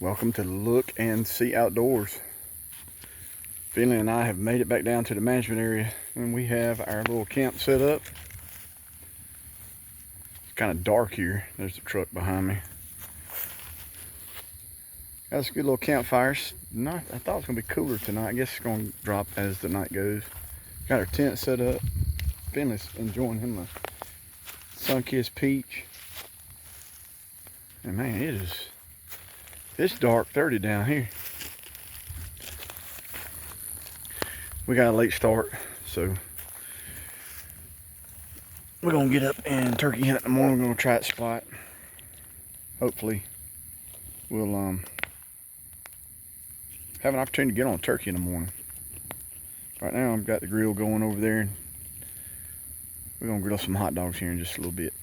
Welcome to Look and See Outdoors. Finley and I have made it back down to the management area, and we have our little camp set up. It's kind of dark here. There's the truck behind me. Got us a good little campfire. I thought it was going to be cooler tonight. I guess it's going to drop as the night goes. Got our tent set up. Finley's enjoying him a sun-kissed peach. And man, it's dark 30 down here. We got a late start, so we're gonna get up and turkey hunt in the morning. We're gonna try that spot. Hopefully we'll have an opportunity to get on a turkey in the morning. Right now I've got the grill going over there, and we're gonna grill some hot dogs here in just a little bit.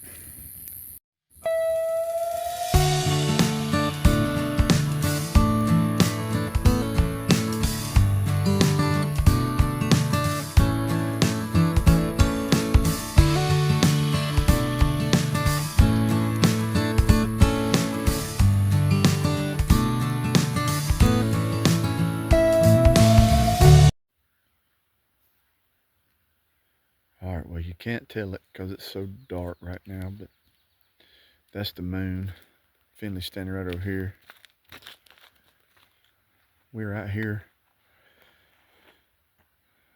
All right, well, you can't tell it because it's so dark right now, but that's the moon. Finley's standing right over here. We're out here.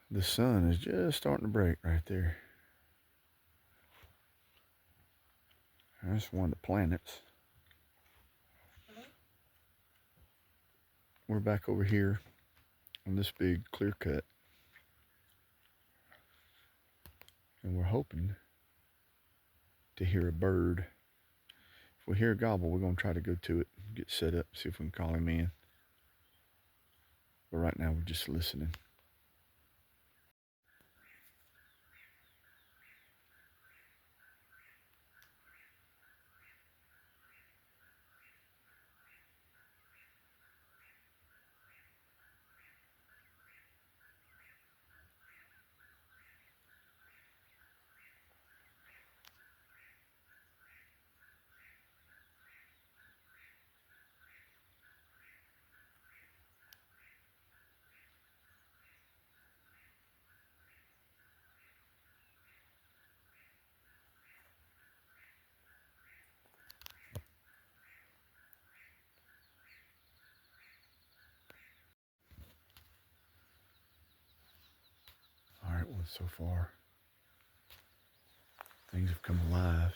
The sun is just starting to break right there. That's one of the planets. We're back over here on this big clear cut. And we're hoping to hear a bird. If we hear a gobble, we're going to try to go to it, get set up, see if we can call him in. But right now, we're just listening. All right, well, so far, things have come alive.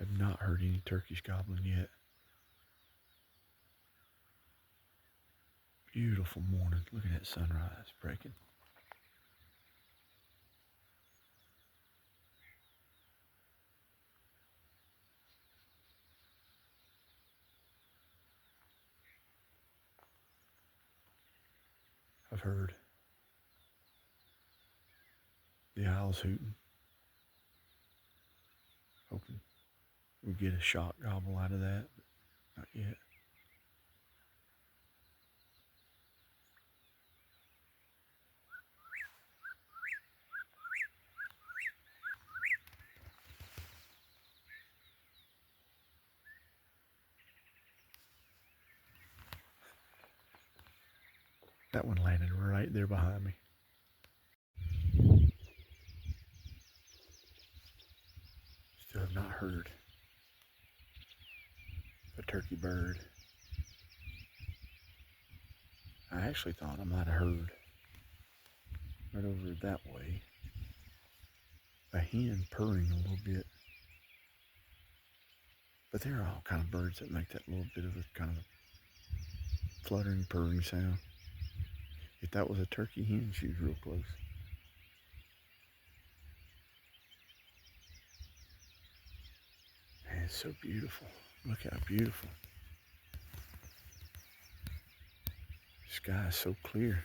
Have not heard any turkeys gobbling yet. Beautiful morning. Look at that sunrise breaking. I've heard the owls hooting. Hoping we get a shot gobble out of that, but not yet. That one landed right there behind me. Still have not heard a turkey bird. I actually thought I might have heard right over that way a hen purring a little bit. But there are all kind of birds that make that little bit of a kind of fluttering, purring sound. If that was a turkey hen, she was real close. Man, it's so beautiful. Look how beautiful. The sky is so clear.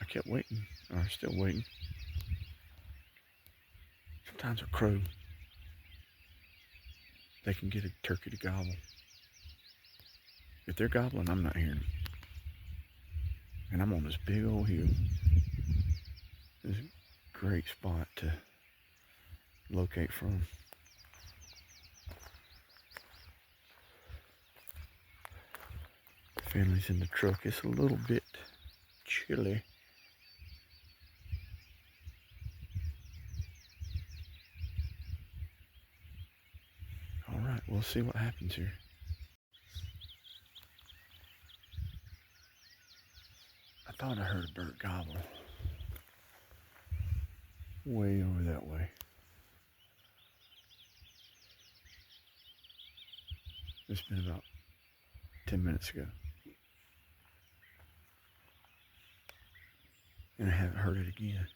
I kept waiting, or still waiting. Sometimes a crow, they can get a turkey to gobble. If they're gobbling, I'm not hearing them. And I'm on this big old hill. It's a great spot to locate from. Family's in the truck. It's a little bit chilly. All right, we'll see what happens here. I thought I heard a bird gobble way over that way. It's been about 10 minutes ago. And I haven't heard it again.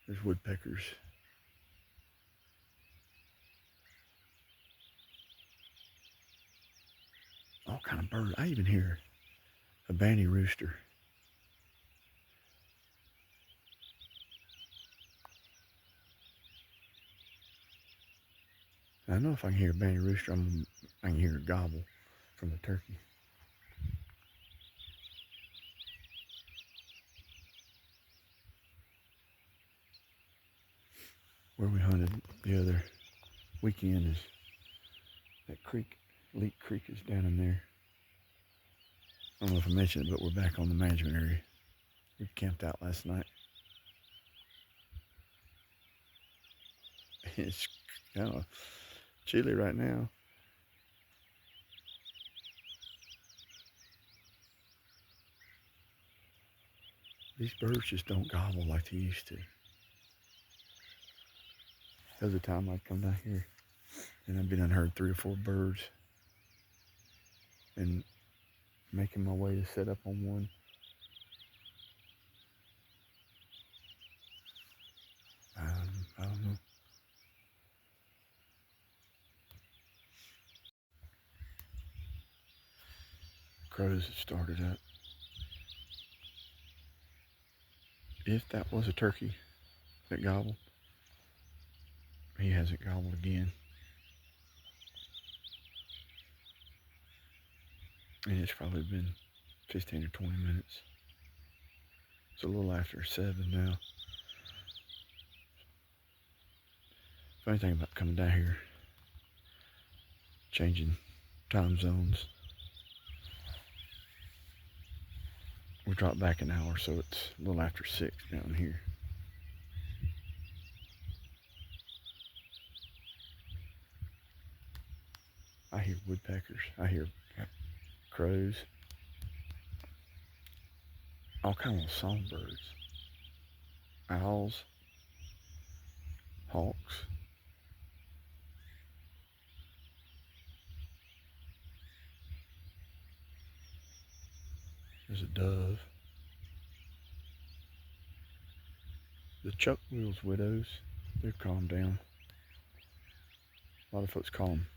There's woodpeckers. All kind of birds. I even hear a banty rooster. And I know if I can hear a banty rooster, I can hear a gobble from a turkey. Where we hunted the other weekend is that creek. Leak Creek is down in there. I don't know if I mentioned it, but we're back on the management area. We camped out last night. It's kind of chilly right now. These birds just don't gobble like they used to. There was a time I'd come down here and I'd been unheard 3 or 4 birds and making my way to set up on one. I don't know. Crows have started up. If that was a turkey that gobbled, he hasn't gobbled again. And it's probably been 15 or 20 minutes. It's a little after 7 now. Funny thing about coming down here, changing time zones. We dropped back an hour, so it's a little after 6 down here. I hear woodpeckers. I hear crows. All kinds of songbirds. Owls. Hawks. There's a dove. The chuck wheels widows, they're calmed down. A lot of folks call them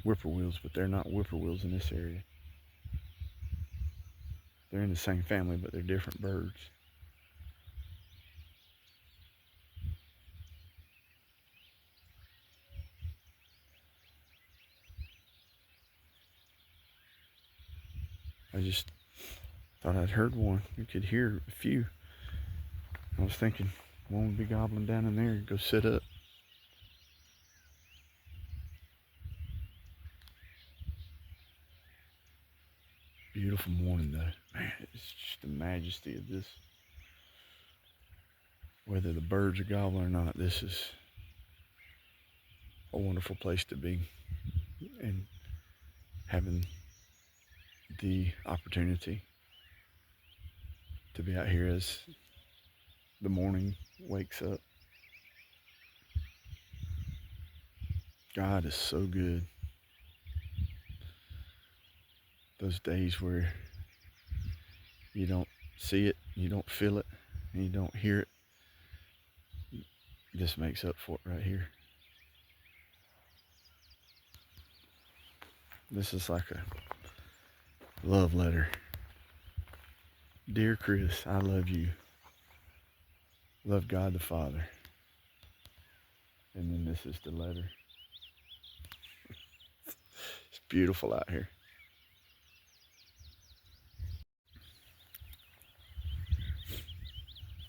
whippoorwills, but they're not whippoorwills in this area. They're in the same family, but they're different birds. I just thought I'd heard one. You could hear a few. I was thinking one would be gobbling down in there and go sit up. Beautiful morning though. Man, it's just the majesty of this. Whether the birds are gobbling or not, this is a wonderful place to be. And having the opportunity to be out here as the morning wakes up. God is so good. Those days where you don't see it, you don't feel it, and you don't hear it, this makes up for it right here. This is like a love letter. Dear Chris, I love you. Love God the Father. And then this is the letter. It's beautiful out here.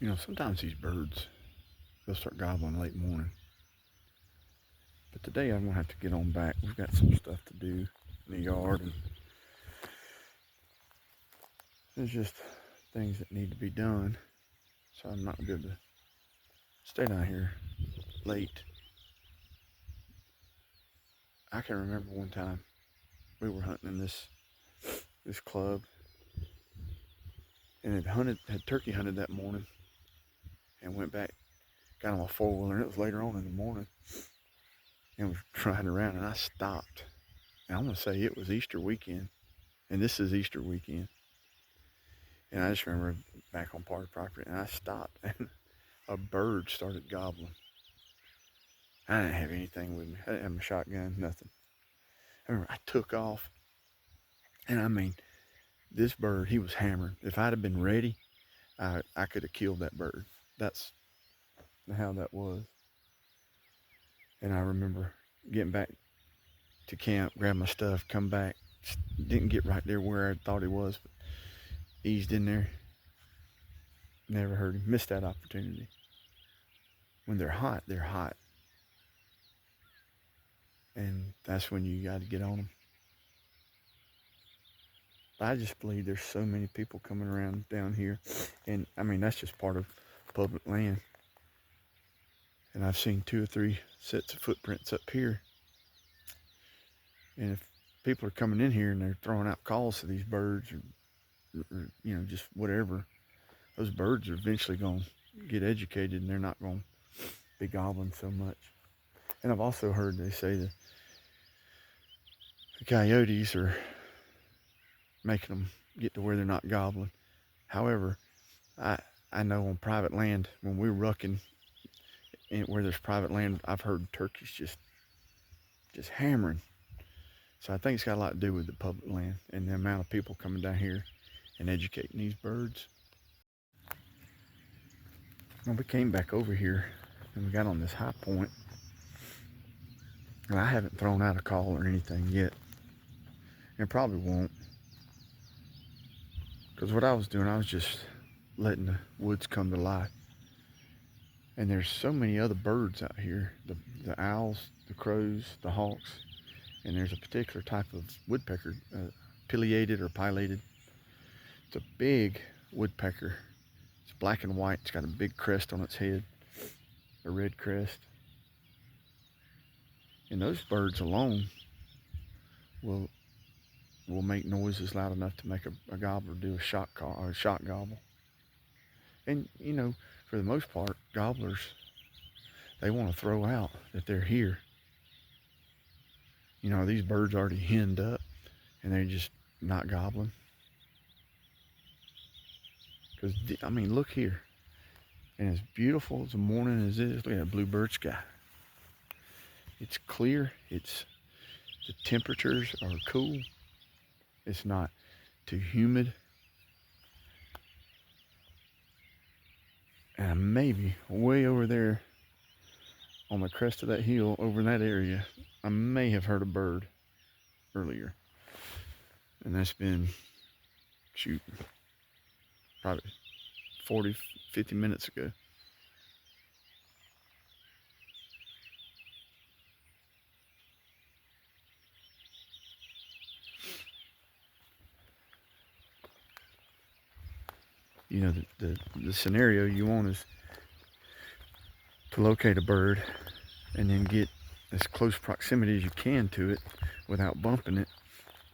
You know, sometimes these birds, they'll start gobbling late morning. But today I'm gonna have to get on back. We've got some stuff to do in the yard, and there's just things that need to be done. So I'm not good to stay down here late. I can remember one time we were hunting in this club, and had turkey hunted that morning, and went back, got on my 4-wheeler, and it was later on in the morning, and was riding around, and I stopped. And I'm gonna say it was Easter weekend, and this is Easter weekend, and I just remember back on part of the property, and I stopped, and a bird started gobbling. I didn't have anything with me. I didn't have my shotgun, nothing. I remember I took off, and I mean, this bird, he was hammering. If I'd have been ready, I could have killed that bird. That's how that was. And I remember getting back to camp, grab my stuff, come back. Didn't get right there where I thought he was, but eased in there. Never heard him. Missed that opportunity. When they're hot, they're hot. And that's when you got to get on them. I just believe there's so many people coming around down here. And I mean, that's just part of public land. And I've seen 2 or 3 sets of footprints up here. And if people are coming in here and they're throwing out calls to these birds, or you know, just whatever, those birds are eventually going to get educated, and they're not going to be gobbling so much. And I've also heard they say that the coyotes are making them get to where they're not gobbling. However, I know on private land, when we're rucking where there's private land, I've heard turkeys just hammering. So I think it's got a lot to do with the public land and the amount of people coming down here and educating these birds. Well, we came back over here and we got on this high point, and I haven't thrown out a call or anything yet, and probably won't, because what I was doing, I was just letting the woods come to life. And there's so many other birds out here, the owls, the crows, the hawks, and there's a particular type of woodpecker, pileated or pileated. It's a big woodpecker. It's black and white. It's got a big crest on its head, a red crest. And those birds alone will make noises loud enough to make a gobbler do a shot call or a shot gobble. And you know, for the most part, gobblers, they want to throw out that they're here. You know, these birds already henned up, and they're just not gobbling. Because, I mean, look here. And as beautiful as the morning as it is, look at that bluebird sky. It's clear. The temperatures are cool. It's not too humid. And maybe way over there on the crest of that hill over in that area, I may have heard a bird earlier. And that's been, shoot, probably 40, 50 minutes ago. You know, the scenario you want is to locate a bird and then get as close proximity as you can to it without bumping it,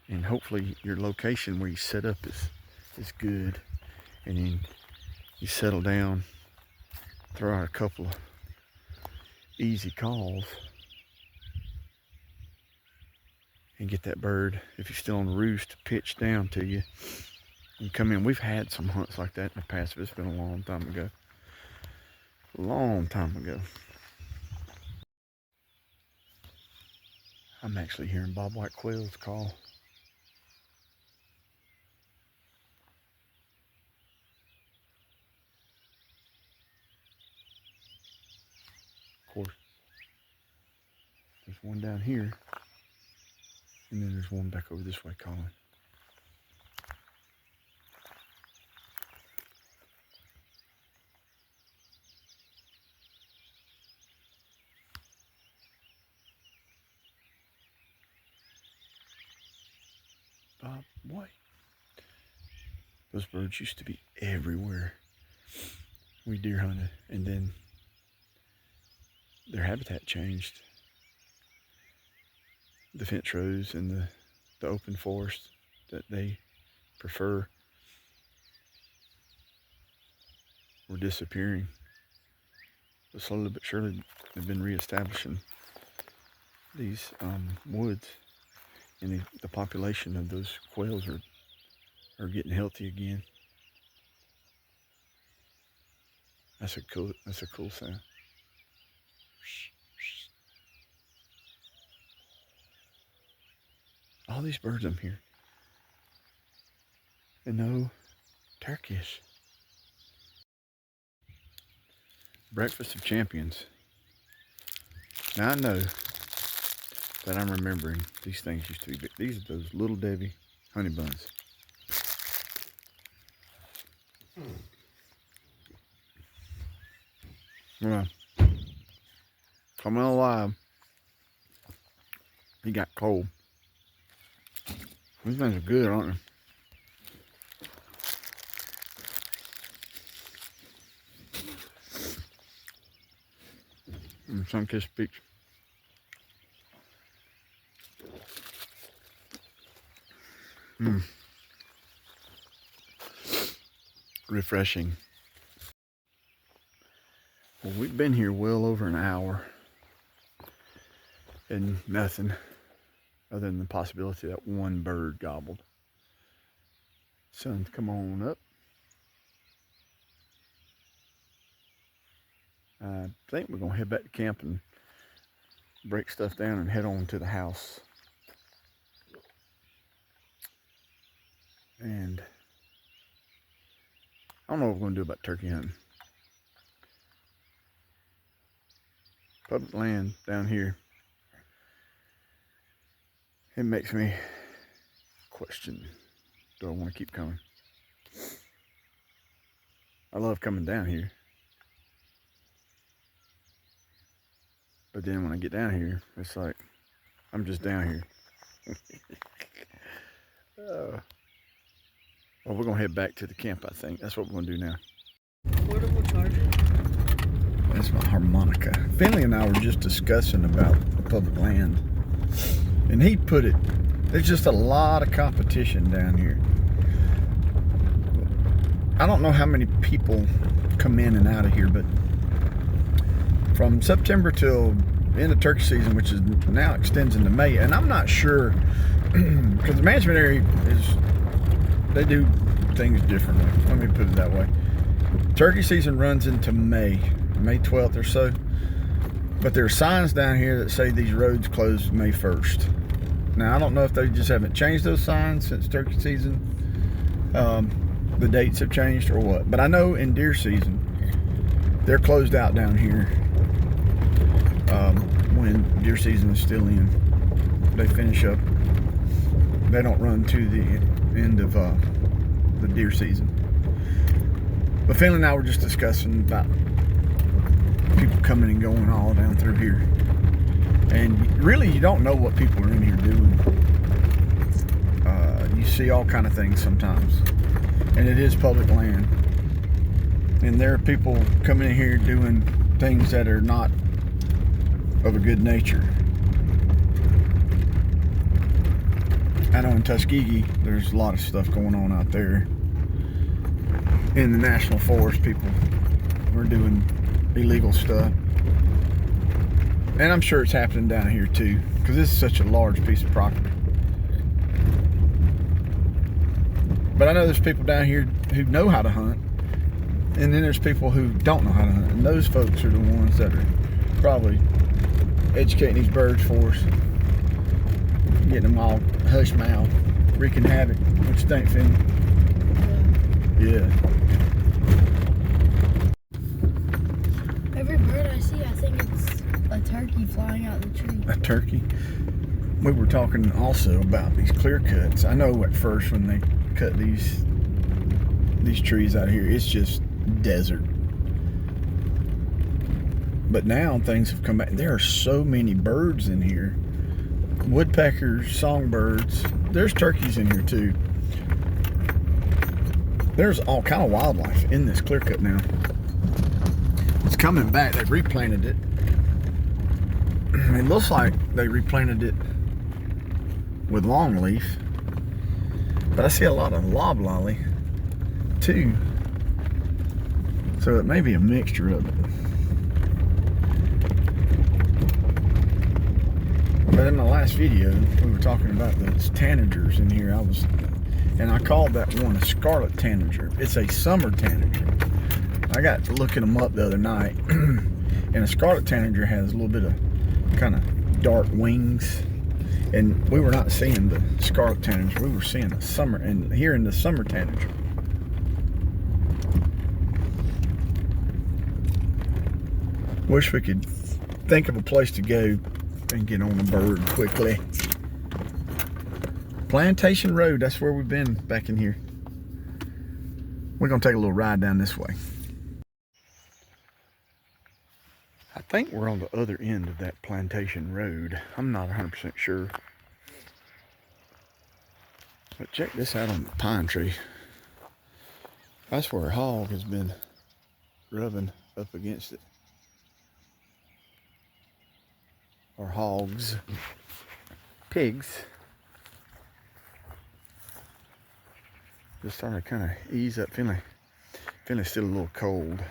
and hopefully your location where you set up is good, and then you settle down, throw out a couple of easy calls, and get that bird, if he's still on the roost, to pitch down to you and come in. We've had some hunts like that in the past, but it's been a long time ago. I'm actually hearing bobwhite quails call. Of course, there's one down here, and then there's one back over this way calling. Boy, those birds used to be everywhere. We deer hunted, and then their habitat changed. The fence rows and the open forest that they prefer were disappearing. But slowly but surely they've been reestablishing these woods, and the population of those quails are getting healthy again. That's a cool sound. All these birds I'm here, and no turkeys. Breakfast of Champions. Now I know that I'm remembering these things used to be big. These are those Little Debbie honey buns. Well, coming alive, he got cold. These things are good, aren't they? Sun-kissed beach. Refreshing. Well, we've been here well over an hour, and nothing other than the possibility that one bird gobbled. Sun's come on up. I think we're gonna head back to camp and break stuff down and head on to the house. And I don't know what we're gonna do about turkey hunting. Public land down here, it makes me question, do I want to keep coming? I love coming down here. But then when I get down here, it's like, I'm just down here. Well, we're going to head back to the camp, I think. That's what we're going to do now. Portable charger? That's my harmonica. Finley and I were just discussing about public land. And he put it, there's just a lot of competition down here. I don't know how many people come in and out of here, but from September till end of turkey season, which is now extends into May, and I'm not sure, because the management area they do things differently. Let me put it that way. Turkey season runs into May 12th or so, but there are signs down here that say these roads close May 1st. Now, I don't know if they just haven't changed those signs since turkey season, the dates have changed or what, but I know in deer season they're closed out down here. When deer season is still in, they finish up. They don't run to the end of the deer season. But Finley and I were just discussing about people coming and going all down through here, and really you don't know what people are in here doing. You see all kind of things sometimes, and it is public land, and there are people coming in here doing things that are not of a good nature. I know in Tuskegee there's a lot of stuff going on out there. In the National Forest, people were doing illegal stuff, and I'm sure it's happening down here too, because this is such a large piece of property. But I know there's people down here who know how to hunt, and then there's people who don't know how to hunt, and those folks are the ones that are probably educating these birds for us, getting them all hush mouth, wreaking havoc. What you think, Finn? Yeah. Every bird I see, I think it's a turkey flying out the tree. A turkey? We were talking also about these clear cuts. I know at first when they cut these trees out here, it's just desert. But now things have come back. There are so many birds in here. Woodpeckers, songbirds. there's turkeys in here too. There's all kind of wildlife in this clear cut now. It's coming back. They've replanted it. It looks like they replanted it with longleaf, but I see a lot of loblolly too. So it may be a mixture of it. But in my last video, we were talking about those tanagers in here. And I called that one a scarlet tanager. It's a summer tanager. I got looking them up the other night, and a scarlet tanager has a little bit of kind of dark wings. And we were not seeing the scarlet tanager. We were seeing the summer, and hearing the summer tanager. Wish we could think of a place to go and get on a bird quickly. Plantation Road, that's where we've been back in here. We're gonna take a little ride down this way. I think we're on the other end of that Plantation Road. I'm not 100% sure. But check this out on the pine tree. That's where a hog has been rubbing up against it. Or hogs. Pigs. Just starting to kind of ease up, feeling still a little cold.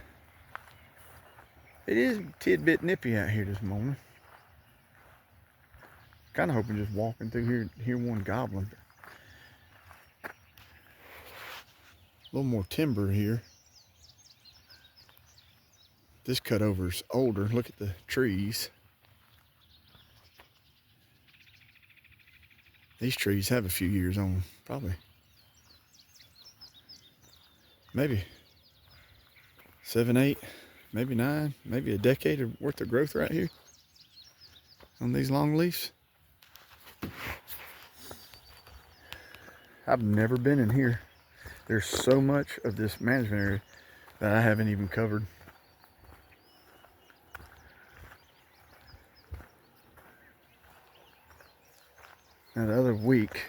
It is a tidbit nippy out here this morning. Kind of hoping just walking through here, hear one gobbling. A little more timber here. This cutover's older. Look at the trees. These trees have a few years on them, probably. Maybe 7, 8, maybe 9, maybe a decade worth of growth right here on these long leaves. I've never been in here. There's so much of this management area that I haven't even covered. Now the other week,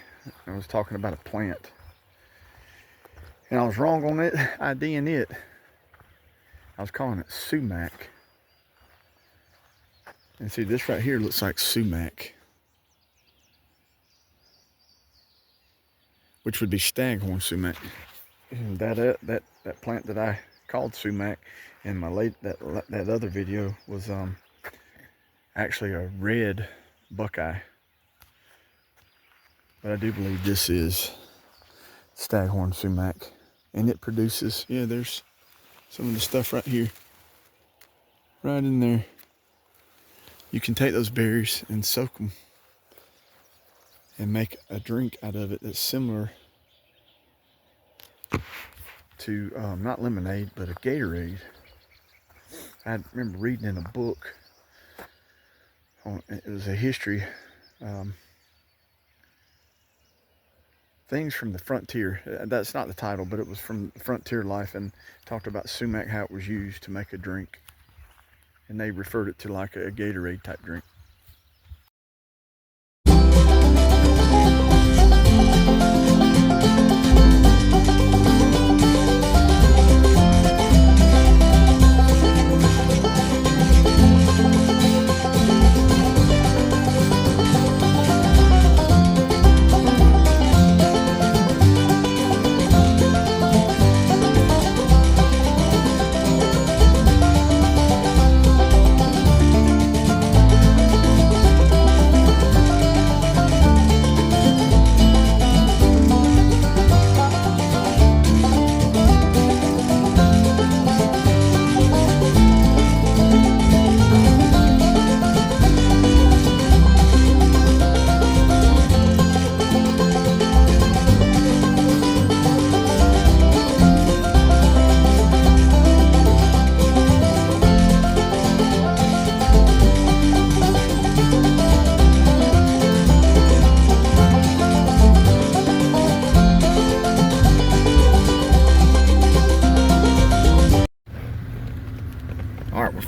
I was talking about a plant. And I was wrong on it, IDing it. I was calling it sumac. And see, this right here looks like sumac, which would be staghorn sumac. And that plant that I called sumac in my that other video was actually a red buckeye. But I do believe this is staghorn sumac. And it produces, yeah, there's some of the stuff right here. Right in there. You can take those berries and soak them and make a drink out of it that's similar to, not lemonade, but a Gatorade. I remember reading in a book, it was a history, things from the frontier. That's not the title, but it was from Frontier Life, and talked about sumac, how it was used to make a drink. And they referred it to like a Gatorade type drink.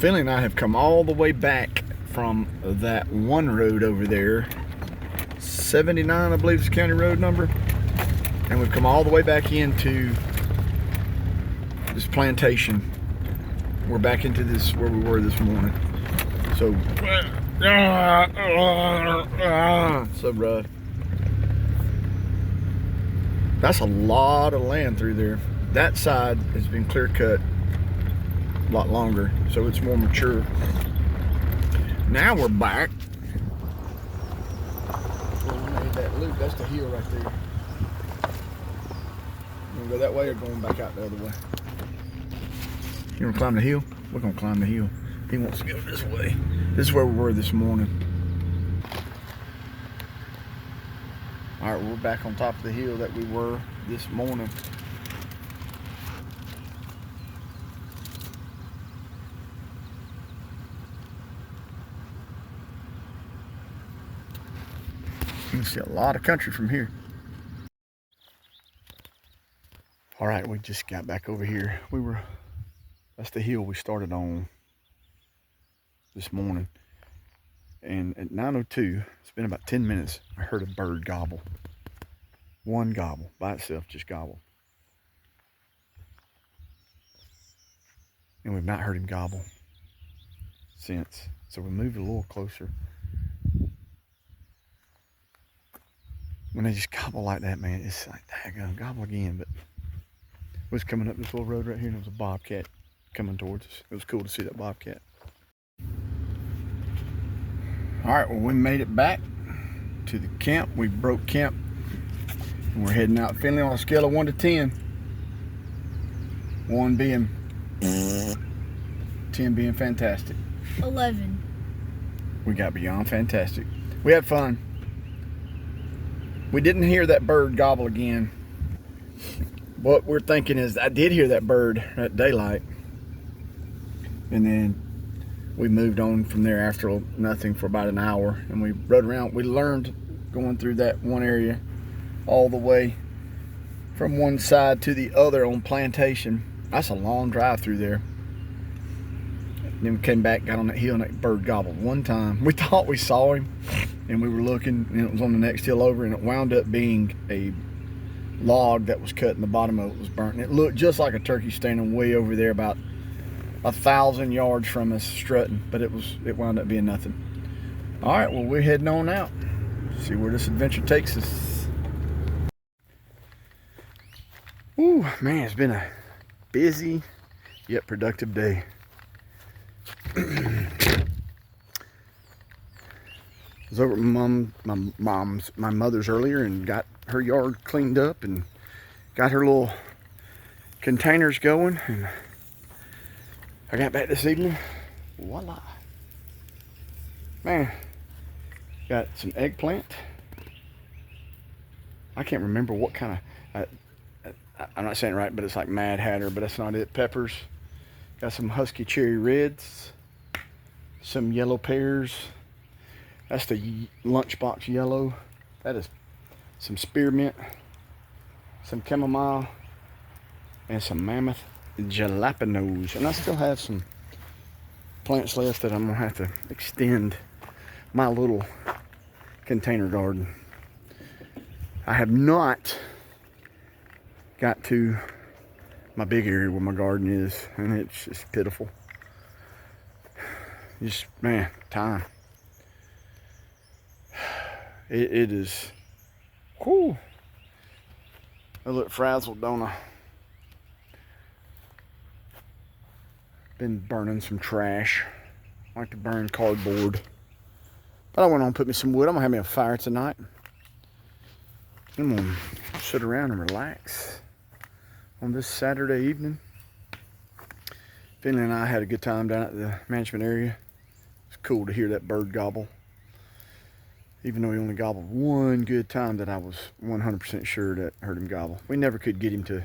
Finley and I have come all the way back from that one road over there, 79, I believe is the county road number. And we've come all the way back into this plantation. We're back into this where we were this morning. So rough. That's a lot of land through there. That side has been clear cut a lot longer, so it's more mature. Now we're back. Well, we made that loop. That's the hill right there. You wanna go that way or going back out the other way? You wanna climb the hill? We're gonna climb the hill. He wants to go this way. This is where we were this morning. All right, we're back on top of the hill that we were this morning. You can see a lot of country from here. All right, we just got back over here. That's the hill we started on this morning. And at 9:02, it's been about 10 minutes, I heard a bird gobble. One gobble, by itself, just gobble. And we've not heard him gobble since. So we moved a little closer. When they just gobble like that, man, it's like, daggone, gobble again. But it was coming up this little road right here, and it was a bobcat coming towards us. It was cool to see that bobcat. All right, well, we made it back to the camp. We broke camp, and we're heading out Finley on a scale of 1 to 10. 1 being 10 being fantastic. 11. We got beyond fantastic. We had fun. We didn't hear that bird gobble again. What we're thinking is, I did hear that bird at daylight, and then we moved on from there after nothing for about an hour, and we rode around. We learned going through that one area all the way from one side to the other on plantation. That's a long drive through there. And then we came back, got on that hill, and that bird gobbled one time. We thought we saw him, and we were looking, and it was on the next hill over, and it wound up being a log that was cut and the bottom of it was burnt. And it looked just like a turkey standing way over there about 1,000 yards from us strutting, but it wound up being nothing. All right, well, we're heading on out. See where this adventure takes us. Ooh, man, it's been a busy yet productive day. I was over at my mother's earlier and got her yard cleaned up and got her little containers going, and I got back this evening. Voila. Man, got some eggplant. I can't remember what kind of, I'm not saying it right, but it's like Mad Hatter, but that's not it. Peppers. Got some husky cherry reds. Some yellow pears. That's the lunchbox yellow. That is some spearmint. Some chamomile. And some mammoth jalapenos. And I still have some plants left that I'm gonna have to extend my little container garden. I have not got to my big area where my garden is, and it's just pitiful. Just, man, time. It is, whew. I look frazzled, don't I? Been burning some trash. I like to burn cardboard. But I went on and put me some wood. I'm gonna have me a fire tonight. I'm gonna sit around and relax on this Saturday evening. Finley and I had a good time down at the management area. It's cool to hear that bird gobble. Even though he only gobbled one good time that I was 100% sure that heard him gobble. We never could get him to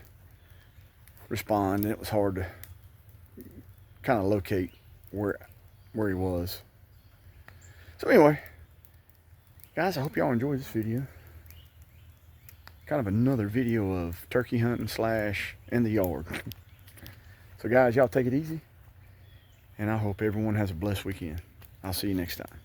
respond, and it was hard to kind of locate where he was. So anyway, guys, I hope y'all enjoyed this video. Kind of another video of turkey hunting / in the yard. So guys, y'all take it easy, and I hope everyone has a blessed weekend. I'll see you next time.